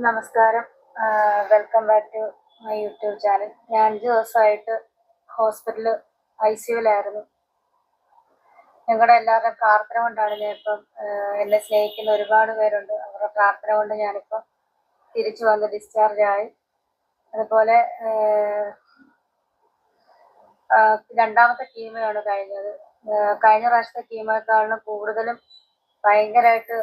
നമസ്കാരം. Welcome back to my YouTube channel. ഞാൻ 5 ദിവസമായിട്ട് ഹോസ്പിറ്റലിൽ ICUവിലായിരുന്നു. നിങ്ങളുടെ എല്ലാവരുടെയും പ്രാർത്ഥന കൊണ്ടാണ് ഞാനിപ്പം എന്നെ സ്നേഹിക്കുന്ന ഒരുപാട് പേരുണ്ട്. അവരുടെ പ്രാർത്ഥന കൊണ്ട് ഞാനിപ്പം തിരിച്ചു വന്ന് ഡിസ്ചാർജ് ആയി. അതുപോലെ രണ്ടാമത്തെ കീമോയാണ് കഴിഞ്ഞത്. കഴിഞ്ഞ പ്രാവശ്യത്തെ കീമോയെക്കാളും കൂടുതലും ഭയങ്കരമായിട്ട്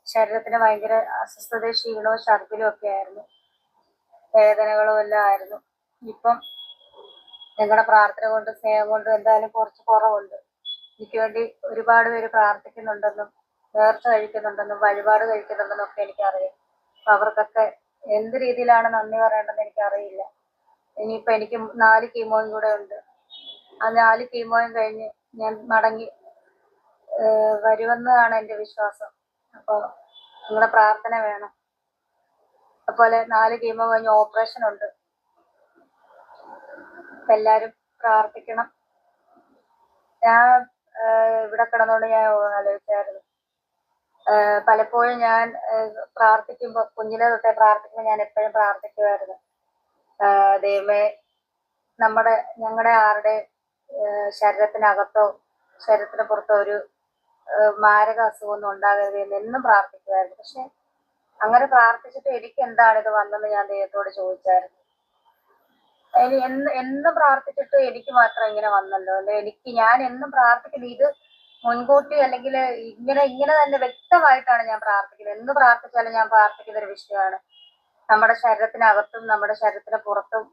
ശരീരത്തിന് ഭയങ്കര അസ്വസ്ഥതയും ക്ഷീണവും ഛർദിലും ഒക്കെ ആയിരുന്നു, വേദനകളും എല്ലാം ആയിരുന്നു. ഇപ്പം നിങ്ങളുടെ പ്രാർത്ഥന കൊണ്ട് സ്നേഹം കൊണ്ട് എന്തായാലും കുറച്ച് കുറവുണ്ട്. എനിക്ക് വേണ്ടി ഒരുപാട് പേര് പ്രാർത്ഥിക്കുന്നുണ്ടെന്നും നേർച്ച കഴിക്കുന്നുണ്ടെന്നും വഴിപാട് കഴിക്കുന്നുണ്ടെന്നും ഒക്കെ എനിക്കറിയാം. അപ്പം അവർക്കൊക്കെ എന്ത് രീതിയിലാണ് നന്ദി പറയേണ്ടതെന്ന് എനിക്കറിയില്ല. ഇനിയിപ്പോൾ എനിക്ക് 4 കീമോയും കൂടെ ഉണ്ട്. ആ 4 കീമോയും കഴിഞ്ഞ് ഞാൻ മടങ്ങി വരുമെന്നാണ് എൻ്റെ വിശ്വാസം. അപ്പോൾ നിങ്ങളുടെ പ്രാർത്ഥന വേണം. അതുപോലെ 4 കീമോ കഴിഞ്ഞ് ഓപ്പറേഷൻ ഉണ്ട്. അപ്പം എല്ലാവരും പ്രാർത്ഥിക്കണം. ഞാൻ ഇവിടെ കിടന്നുകൊണ്ട് ഞാൻ ആലോചിച്ചായിരുന്നു, പലപ്പോഴും ഞാൻ പ്രാർത്ഥിക്കുമ്പോൾ, കുഞ്ഞിലെ തൊട്ടേ പ്രാർത്ഥിക്കുമ്പോൾ ഞാൻ എപ്പോഴും പ്രാർത്ഥിക്കുമായിരുന്നു, ദൈവമേ ഞങ്ങളുടെ ആരുടെ ശരീരത്തിനകത്തോ ശരീരത്തിന് പുറത്തോ ഒരു മാരക അസുഖമൊന്നും ഉണ്ടാകരുത് എന്ന് എന്നും പ്രാർത്ഥിക്കുമായിരുന്നു. പക്ഷെ അങ്ങനെ പ്രാർത്ഥിച്ചിട്ട് എനിക്ക് എന്താണ് ഇത് വന്നെന്ന് ഞാൻ ദൈവത്തോട് ചോദിച്ചായിരുന്നു. എന്നും പ്രാർത്ഥിച്ചിട്ട് എനിക്ക് മാത്രം ഇങ്ങനെ വന്നല്ലോ, അല്ലെ ഞാൻ എന്നും പ്രാർത്ഥിക്കുന്നത് ഇത് മുൻകൂട്ടി അല്ലെങ്കിൽ ഇങ്ങനെ തന്നെ വ്യക്തമായിട്ടാണ് ഞാൻ പ്രാർത്ഥിക്കുന്നത്. എന്ന് പ്രാർത്ഥിച്ചാലും ഞാൻ പ്രാർത്ഥിക്കുന്ന ഒരു വിഷയമാണ്, നമ്മുടെ ശരീരത്തിനകത്തും നമ്മുടെ ശരീരത്തിന് പുറത്തും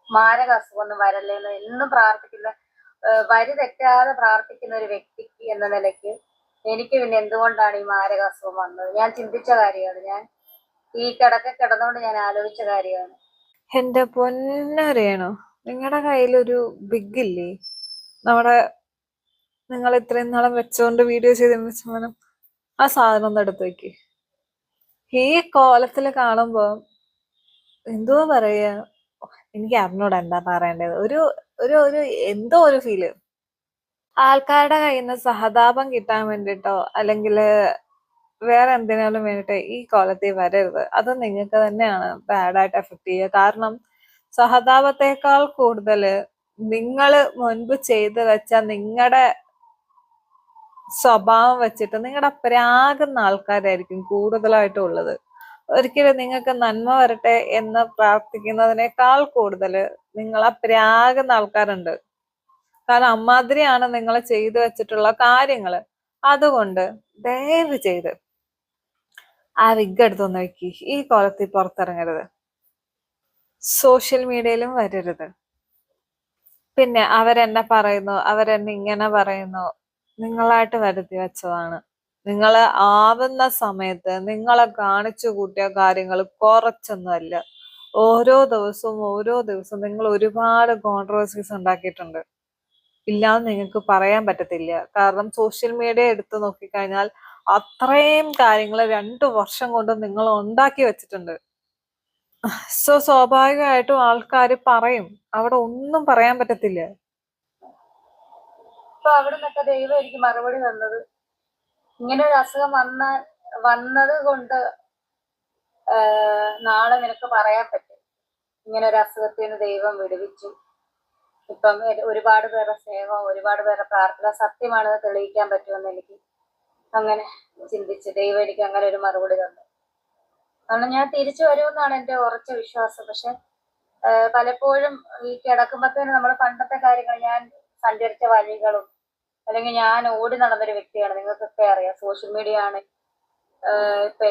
മാരക അസുഖമൊന്നും വരല്ലേന്ന് എന്നും പ്രാർത്ഥിക്കുന്ന, വരി തെറ്റാതെ പ്രാർത്ഥിക്കുന്ന ഒരു വ്യക്തിക്ക് എന്ന നിലയ്ക്ക് എനിക്ക് പിന്നെ എന്തുകൊണ്ടാണ് ഈ മാരക അസുഖം വന്നത് ഞാൻ ചിന്തിച്ച കാര്യമാണ്. ഞാൻ ഈ കിടന്നുകൊണ്ട് ഞാൻ ആലോചിച്ച കാര്യമാണ്. എന്റെ പൊന്നറിയണോ, നിങ്ങളുടെ കയ്യിലൊരു ബിഗ് ഇല്ലേ, നിങ്ങൾ ഇത്രയും നാളും വെച്ചോണ്ട് വീഡിയോ ചെയ്തതിന് സാധനം, ആ സാധനം ഒന്ന് എടുത്ത് വെക്ക്. ഈ കോലത്തില് കാണുമ്പോ എന്തോ പറയാ, എനിക്ക് അറിഞ്ഞൂടാ എന്താ പറയേണ്ടത്. ഒരു ഒരു ഒരു എന്തോ ഒരു ഫീല്. ആൾക്കാരുടെ കയ്യിൽ നിന്ന് സഹതാപം കിട്ടാൻ വേണ്ടിട്ടോ അല്ലെങ്കിൽ വേറെ എന്തിനാലും വേണ്ടിട്ട് ഈ കോലത്തിൽ വരരുത്. അത് നിങ്ങൾക്ക് തന്നെയാണ് ബാഡായിട്ട് എഫക്ട് ചെയ്യുക. കാരണം സഹതാപത്തെക്കാൾ കൂടുതൽ നിങ്ങൾ മുൻപ് ചെയ്തു വെച്ച നിങ്ങളുടെ സ്വഭാവം വെച്ചിട്ട് നിങ്ങളുടെ പ്രാകുന്ന ആൾക്കാരായിരിക്കും കൂടുതലായിട്ടും ഉള്ളത്. ഒരിക്കലും നിങ്ങൾക്ക് നന്മ വരട്ടെ എന്ന് പ്രാർത്ഥിക്കുന്നതിനേക്കാൾ കൂടുതൽ നിങ്ങളെ പ്രാകുന്ന ആൾക്കാരുണ്ട്. കാരണം അമ്മാതിരിയാണ് നിങ്ങൾ ചെയ്തു വെച്ചിട്ടുള്ള കാര്യങ്ങള്. അതുകൊണ്ട് ദയവ് ചെയ്ത് ആ വിഗ് എടുത്തൊന്ന് വെക്കി. ഈ കോലത്തിൽ പുറത്തിറങ്ങരുത്, സോഷ്യൽ മീഡിയയിലും വരരുത്. പിന്നെ അവരെന്നെ പറയുന്നു, അവരെന്നെ ഇങ്ങനെ പറയുന്നു, നിങ്ങളായിട്ട് വരുത്തി വെച്ചതാണ്. നിങ്ങൾ ആവുന്ന സമയത്ത് നിങ്ങളെ കാണിച്ചു കൂട്ടിയ കാര്യങ്ങൾ കുറച്ചൊന്നുമല്ല. ഓരോ ദിവസവും നിങ്ങൾ ഒരുപാട് കോൺട്രവേഴ്സീസ് ഉണ്ടാക്കിയിട്ടുണ്ട്. ഇല്ലാന്ന് നിങ്ങൾക്ക് പറയാൻ പറ്റത്തില്ല. കാരണം സോഷ്യൽ മീഡിയ എടുത്തു നോക്കിക്കഴിഞ്ഞാൽ അത്രയും കാര്യങ്ങൾ 2 വർഷം കൊണ്ട് നിങ്ങൾ ഉണ്ടാക്കി വെച്ചിട്ടുണ്ട്. സോ സ്വാഭാവികമായിട്ടും ആൾക്കാർ പറയും, അവിടെ ഒന്നും പറയാൻ പറ്റത്തില്ല. ഇപ്പൊ അവിടെ നിന്നൊക്കെ ദൈവം എനിക്ക് മറുപടി തന്നത്, ഇങ്ങനെ ഒരു അസുഖം വന്നത് കൊണ്ട് നാളെ നിനക്ക് പറയാൻ പറ്റും, ഇങ്ങനെ ഒരു അസുഖത്തിൽ നിന്ന് ദൈവം വിടുവിച്ചു. ഇപ്പം ഒരുപാട് പേരുടെ സ്നേഹം, ഒരുപാട് പേരുടെ പ്രാർത്ഥന സത്യമാണെന്ന് തെളിയിക്കാൻ പറ്റുമെന്ന് എനിക്ക് അങ്ങനെ ചിന്തിച്ച് ദൈവം എനിക്ക് അങ്ങനെ ഒരു മറുപടി തന്നു. കാരണം ഞാൻ തിരിച്ചു വരുമെന്നാണ് എൻ്റെ ഉറച്ച വിശ്വാസം. പക്ഷെ പലപ്പോഴും ഈ കിടക്കുമ്പോഴത്തേന് നമ്മുടെ പണ്ടത്തെ കാര്യങ്ങൾ, ഞാൻ സഞ്ചരിച്ച വഴികളും, അല്ലെങ്കിൽ ഞാൻ ഓടി നടന്നൊരു വ്യക്തിയാണ്, നിങ്ങൾക്കൊക്കെ അറിയാം. സോഷ്യൽ മീഡിയ ആണ്, ഇപ്പൊ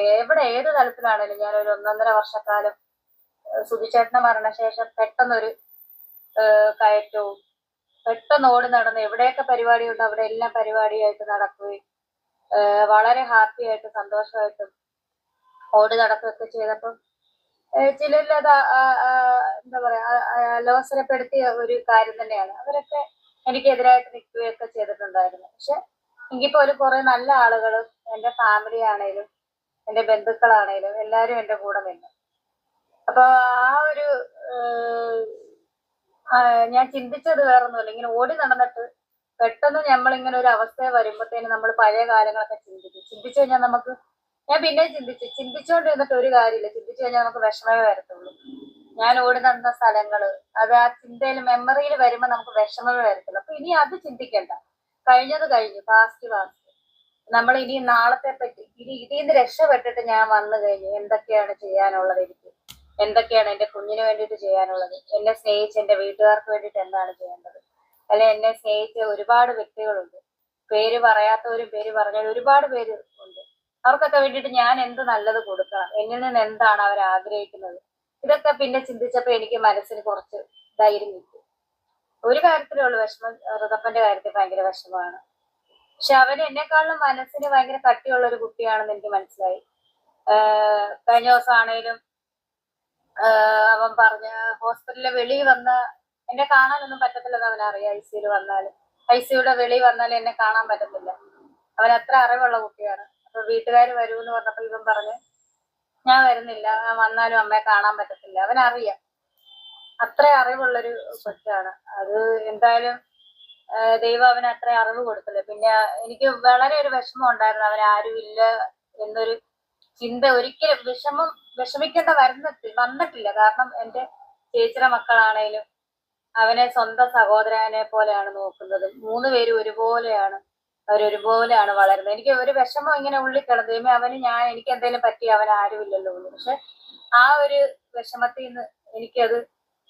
ഏത് തലത്തിലാണെങ്കിലും ഞാനൊരു 1.5 വർഷക്കാലം സുധിച്ചേട്ടന്റെ മരണശേഷം പെട്ടെന്നൊരു കയറ്റവും, പെട്ടെന്ന് ഓടി നടന്ന് എവിടെയൊക്കെ പരിപാടിയുണ്ടോ അവിടെ എല്ലാം പരിപാടിയായിട്ട് നടക്കുകയും വളരെ ഹാപ്പി ആയിട്ടും സന്തോഷമായിട്ടും ഓടി നടക്കുകയൊക്കെ ചെയ്തപ്പം ചിലരിൽ അത് എന്താ പറയാ അലോസരപ്പെടുത്തിയ ഒരു കാര്യം തന്നെയാണ്. അവരൊക്കെ എനിക്കെതിരായിട്ട് നിൽക്കുകയൊക്കെ ചെയ്തിട്ടുണ്ടായിരുന്നു. പക്ഷെ എങ്കിൽപ്പോലും കുറെ നല്ല ആളുകളും എൻ്റെ ഫാമിലി ആണേലും എൻ്റെ ബന്ധുക്കളാണേലും എല്ലാവരും എൻ്റെ കൂടെ നിന്നു. അപ്പൊ ആ ഒരു ഞാൻ ചിന്തിച്ചത് വേറൊന്നുമില്ല, ഇങ്ങനെ ഓടി നടന്നിട്ട് പെട്ടെന്ന് നമ്മളിങ്ങനെ ഒരു അവസ്ഥ വരുമ്പോഴത്തേന് നമ്മൾ പഴയ കാലങ്ങളൊക്കെ ചിന്തിച്ചു കഴിഞ്ഞാൽ നമുക്ക് ഞാൻ പിന്നെ ചിന്തിച്ചുകൊണ്ടിരുന്നിട്ട് ഒരു കാര്യമില്ല. ചിന്തിച്ചു കഴിഞ്ഞാൽ നമുക്ക് വിഷമമേ വരത്തുള്ളൂ. ഞാൻ ഓടി നടന്ന സ്ഥലങ്ങള് അത് ആ ചിന്തയിൽ മെമ്മറിയിൽ വരുമ്പോ നമുക്ക് വിഷമമേ വരത്തുള്ളൂ. അപ്പൊ ഇനി അത് ചിന്തിക്കണ്ട. കഴിഞ്ഞത് കഴിഞ്ഞു, പാസ്റ്റ്. നമ്മൾ ഇനി നാളത്തെ പറ്റി ഇതിൽ നിന്ന് രക്ഷപ്പെട്ടിട്ട് ഞാൻ വന്നു കഴിഞ്ഞു എന്തൊക്കെയാണ് ചെയ്യാനുള്ളത്, എന്തൊക്കെയാണ് എന്റെ കുഞ്ഞിന് വേണ്ടിയിട്ട് ചെയ്യാനുള്ളത്, എന്നെ സ്നേഹിച്ച് എന്റെ വീട്ടുകാർക്ക് വേണ്ടിയിട്ട് എന്താണ് ചെയ്യേണ്ടത്, അല്ലെ എന്നെ സ്നേഹിച്ച ഒരുപാട് വ്യക്തികളുണ്ട്, പേര് പറയാത്തവരും പേര് പറഞ്ഞവരും ഒരുപാട് പേര് ഉണ്ട്. അവർക്കൊക്കെ വേണ്ടിയിട്ട് ഞാൻ എന്ത് നല്ലത് കൊടുക്കണം, എന്നിൽ നിന്ന് എന്താണ് അവർ ആഗ്രഹിക്കുന്നത്, ഇതൊക്കെ പിന്നെ ചിന്തിച്ചപ്പോ എനിക്ക് മനസ്സിന് കുറച്ച് ധൈര്യം കിട്ടി. ഒരു കാര്യത്തിലേ ഉള്ളൂ വിഷമം, ഋതപ്പന്റെ കാര്യത്തിൽ ഭയങ്കര വിഷമമാണ്. പക്ഷെ അവന് എന്നെക്കാളും മനസ്സിന് ഭയങ്കര കട്ടിയുള്ള ഒരു കുട്ടിയാണെന്ന് എനിക്ക് മനസ്സിലായി. കഴിഞ്ഞ ദിവസം ആണേലും അവൻ പറഞ്ഞ ഹോസ്പിറ്റലിലെ വെളിയിൽ വന്ന് എന്നെ കാണാനൊന്നും പറ്റത്തില്ലെന്ന് അവനറിയാം. ഐസിയുയിൽ വന്നാലും ഐസിയുടെ വെളിയിൽ വന്നാലും എന്നെ കാണാൻ പറ്റത്തില്ല. അവൻ അത്ര അറിവുള്ള കുട്ടിയാണ്. അപ്പൊ വീട്ടുകാർ വരുമെന്ന് പറഞ്ഞപ്പോ ഇവൻ പറഞ്ഞു ഞാൻ വരുന്നില്ല, ഞാൻ വന്നാലും അമ്മയെ കാണാൻ പറ്റത്തില്ല. അവനറിയാം, അത്ര അറിവുള്ളൊരു കൊച്ചാണ്. അത് എന്തായാലും ദൈവം അവന് അത്ര അറിവ് കൊടുത്തില്ല. പിന്നെ എനിക്ക് വളരെ ഒരു വിഷമം ഉണ്ടായിരുന്നു, അവൻ ആരും ഇല്ല എന്നൊരു ചിന്ത ഒരിക്കലും വിഷമിക്കേണ്ട വന്നിട്ടില്ല. കാരണം എന്റെ ചേച്ചിയുടെ മക്കളാണേലും അവനെ സ്വന്തം സഹോദരനെ പോലെയാണ് നോക്കുന്നത്. 3 പേരും ഒരുപോലെയാണ്, അവരൊരുപോലെയാണ് വളരുന്നത്. എനിക്ക് ഒരു വിഷമം ഇങ്ങനെ ഉള്ളിൽ കിടന്നു, അവന് എനിക്ക് എന്തെങ്കിലും പറ്റി അവൻ ആരുമില്ലല്ലോ ഉള്ളു. പക്ഷെ ആ ഒരു വിഷമത്തിൽ നിന്ന് എനിക്കത്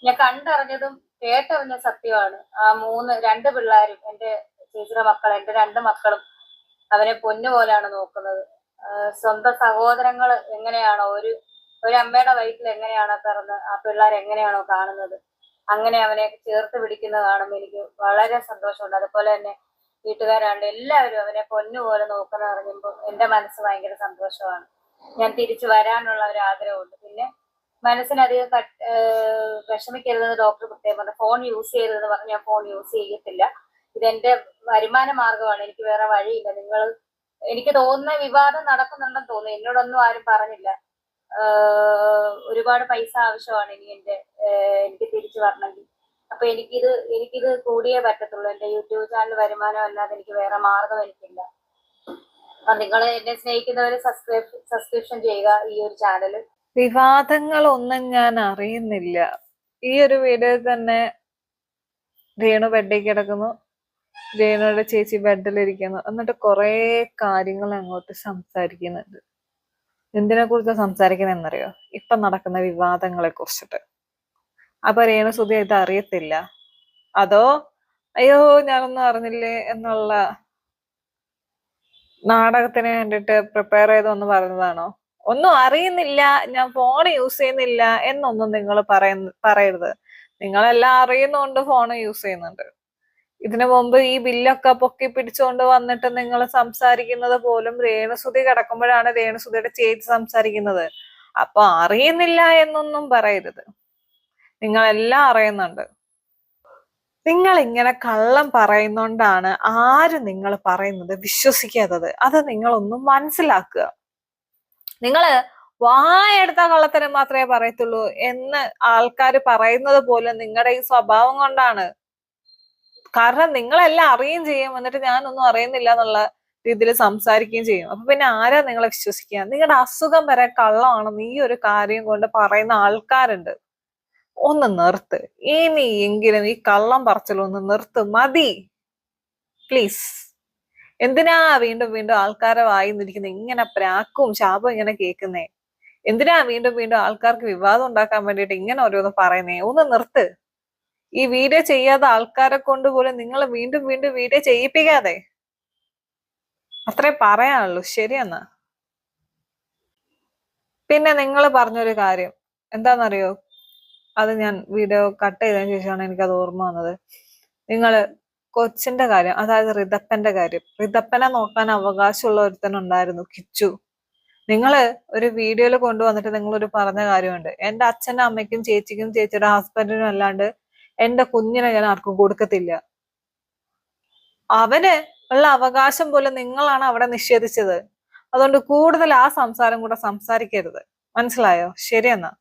ഞാൻ കണ്ടറിഞ്ഞതും കേട്ടറിഞ്ഞ സത്യമാണ്. ആ 2 പിള്ളേരും എന്റെ ചേച്ചിയുടെ എന്റെ 2 മക്കളും അവനെ പൊന്നുപോലെയാണ് നോക്കുന്നത്. സ്വന്തം സഹോദരങ്ങൾ എങ്ങനെയാണോ ഒരു അമ്മയുടെ വയറ്റിൽ എങ്ങനെയാണോ പിറന്ന് ആ പിള്ളേർ എങ്ങനെയാണോ കാണുന്നത്, അങ്ങനെ അവനെ ചേർത്ത് പിടിക്കുന്നത് കാണുമ്പോൾ എനിക്ക് വളരെ സന്തോഷമുണ്ട്. അതുപോലെ തന്നെ വീട്ടുകാരാണ്ട് എല്ലാവരും അവനെ പൊന്നുപോലെ നോക്കുന്ന അറിയുമ്പോൾ എന്റെ മനസ്സ് ഭയങ്കര സന്തോഷമാണ്. ഞാൻ തിരിച്ചു വരാനുള്ള ഒരു ആഗ്രഹമുണ്ട്. പിന്നെ മനസ്സിനധികം വിഷമിക്കരുതെന്ന് ഡോക്ടർ പ്രത്യേകം പറഞ്ഞു. ഫോൺ യൂസ് ചെയ്യരുതെന്ന് പറഞ്ഞ് ഞാൻ ഫോൺ യൂസ് ചെയ്യത്തില്ല. ഇതെന്റെ വരുമാന മാർഗമാണ്, എനിക്ക് വേറെ വഴിയില്ല. എനിക്ക് തോന്നുന്ന വിവാദം നടക്കുന്നുണ്ടെന്ന് തോന്നുന്നു, എന്നോടൊന്നും ആരും പറഞ്ഞില്ല. ഒരുപാട് പൈസ ആവശ്യമാണ് ഇനി എനിക്ക് തിരിച്ചു വരണമെങ്കിൽ. അപ്പൊ എനിക്കിത് കൂടിയേ പറ്റത്തുള്ളൂ. എന്റെ യൂട്യൂബ് ചാനൽ വരുമാനം അല്ലാതെ എനിക്ക് വേറെ മാർഗം എനിക്കില്ല. അപ്പൊ നിങ്ങൾ എന്നെ സ്നേഹിക്കുന്നവര് സബ്സ്ക്രിപ്ഷൻ ചെയ്യുക ഈ ഒരു ചാനൽ. വിവാദങ്ങളൊന്നും ഞാൻ അറിയുന്നില്ല. ഈ ഒരു വീഡിയോയിൽ തന്നെ രേണു ബെഡിൽ കിടക്കുന്നു, രേണുയുടെ ചേച്ചി ബെഡിലിരിക്കുന്നു, എന്നിട്ട് കുറെ കാര്യങ്ങൾ അങ്ങോട്ട് സംസാരിക്കുന്നുണ്ട്. എന്തിനെ കുറിച്ച് സംസാരിക്കുന്നത് എന്നറിയോ? ഇപ്പൊ നടക്കുന്ന വിവാദങ്ങളെ കുറിച്ചിട്ട്. അപ്പൊ രേണുസുതി ഇത് അറിയത്തില്ല, അതോ അയ്യോ ഞാനൊന്നും അറിഞ്ഞില്ലേ എന്നുള്ള നാടകത്തിന് വേണ്ടിട്ട് പ്രിപ്പയർ ചെയ്തൊന്ന് പറയുന്നതാണോ? ഒന്നും അറിയുന്നില്ല, ഞാൻ ഫോൺ യൂസ് ചെയ്യുന്നില്ല എന്നൊന്നും നിങ്ങൾ പറയരുത്. നിങ്ങളെല്ലാം അറിയുന്നോണ്ട് ഫോൺ യൂസ് ചെയ്യുന്നുണ്ട്. ഇതിനു മുമ്പ് ഈ ബില്ലൊക്കെ പൊക്കി പിടിച്ചുകൊണ്ട് വന്നിട്ട് നിങ്ങൾ സംസാരിക്കുന്നത് പോലും രേണുസുതി കിടക്കുമ്പോഴാണ് രേണുസുതിയുടെ ചേച്ചി സംസാരിക്കുന്നത്. അപ്പൊ അറിയുന്നില്ല എന്നൊന്നും പറയരുത്, നിങ്ങളെല്ലാം അറിയുന്നുണ്ട്. നിങ്ങൾ ഇങ്ങനെ കള്ളം പറയുന്നോണ്ടാണ് ആരും നിങ്ങൾ പറയുന്നത് വിശ്വസിക്കാത്തത്. അത് നിങ്ങളൊന്നും മനസ്സിലാക്കുക. നിങ്ങള് വായെടുത്ത കള്ളത്തരം മാത്രമേ പറയത്തുള്ളൂ എന്ന് ആൾക്കാർ പറയുന്നത് പോലെ നിങ്ങളുടെ ഈ സ്വഭാവം കൊണ്ടാണ്. കാരണം നിങ്ങളെല്ലാം അറിയുകയും ചെയ്യും, എന്നിട്ട് ഞാനൊന്നും അറിയുന്നില്ല എന്നുള്ള രീതിയിൽ സംസാരിക്കുകയും ചെയ്യും. അപ്പൊ പിന്നെ ആരാ നിങ്ങളെ വിശ്വസിക്കുക? നിങ്ങളുടെ അസുഖം വരെ കള്ളമാണെന്ന് ഈ ഒരു കാര്യം കൊണ്ട് പറയുന്ന ആൾക്കാരുണ്ട്. ഒന്ന് നിർത്ത്, ഇനിയെങ്കിലും ഈ കള്ളം പറച്ചിലൊന്ന് നിർത്ത്, മതി പ്ലീസ്. എന്തിനാ വീണ്ടും വീണ്ടും ആൾക്കാരെ വായിന്നിരിക്കുന്നത്? ഇങ്ങനെ പ്രാക്കും ശാപം ഇങ്ങനെ കേൾക്കുന്നേ? എന്തിനാ വീണ്ടും വീണ്ടും ആൾക്കാർക്ക് വിവാദം ഉണ്ടാക്കാൻ വേണ്ടിയിട്ട് ഇങ്ങനെ ഓരോന്ന് പറയുന്നേ? ഒന്ന് നിർത്ത്. ഈ വീഡിയോ ചെയ്യാത്ത ആൾക്കാരെ കൊണ്ട് പോലും നിങ്ങൾ വീണ്ടും വീണ്ടും വീഡിയോ ചെയ്യിപ്പിക്കാതെ. അത്രേ പറയാനുള്ളൂ. ശരിയെന്നാ. പിന്നെ നിങ്ങൾ പറഞ്ഞൊരു കാര്യം എന്താണെന്നറിയോ? അത് ഞാൻ വീഡിയോ കട്ട് ചെയ്തതിനു ശേഷമാണ് എനിക്കത് ഓർമ്മ വന്നത്. നിങ്ങൾ കൊച്ചിന്റെ കാര്യം, അതായത് ഋതപ്പന്റെ കാര്യം, ഋതപ്പനെ നോക്കാൻ അവകാശമുള്ള ഒരുത്തനുണ്ടായിരുന്നു, കിച്ചു. നിങ്ങള് ഒരു വീഡിയോയിൽ കൊണ്ടുവന്നിട്ട് നിങ്ങളൊരു പറഞ്ഞ കാര്യമുണ്ട്, എന്റെ അച്ഛനും അമ്മയ്ക്കും ചേച്ചിക്കും ചേച്ചിയുടെ ഹസ്ബൻഡിനും അല്ലാണ്ട് എന്റെ കുഞ്ഞിനെ ഞാൻ ആർക്കും കൊടുക്കത്തില്ല. അവന് ഉള്ള അവകാശം പോലും നിങ്ങളാണ് അവിടെ നിഷേധിച്ചത്. അതുകൊണ്ട് കൂടുതൽ ആ സംസാരം കൂടെ സംസാരിക്കരുത്, മനസ്സിലായോ? ശരിയെന്നാ.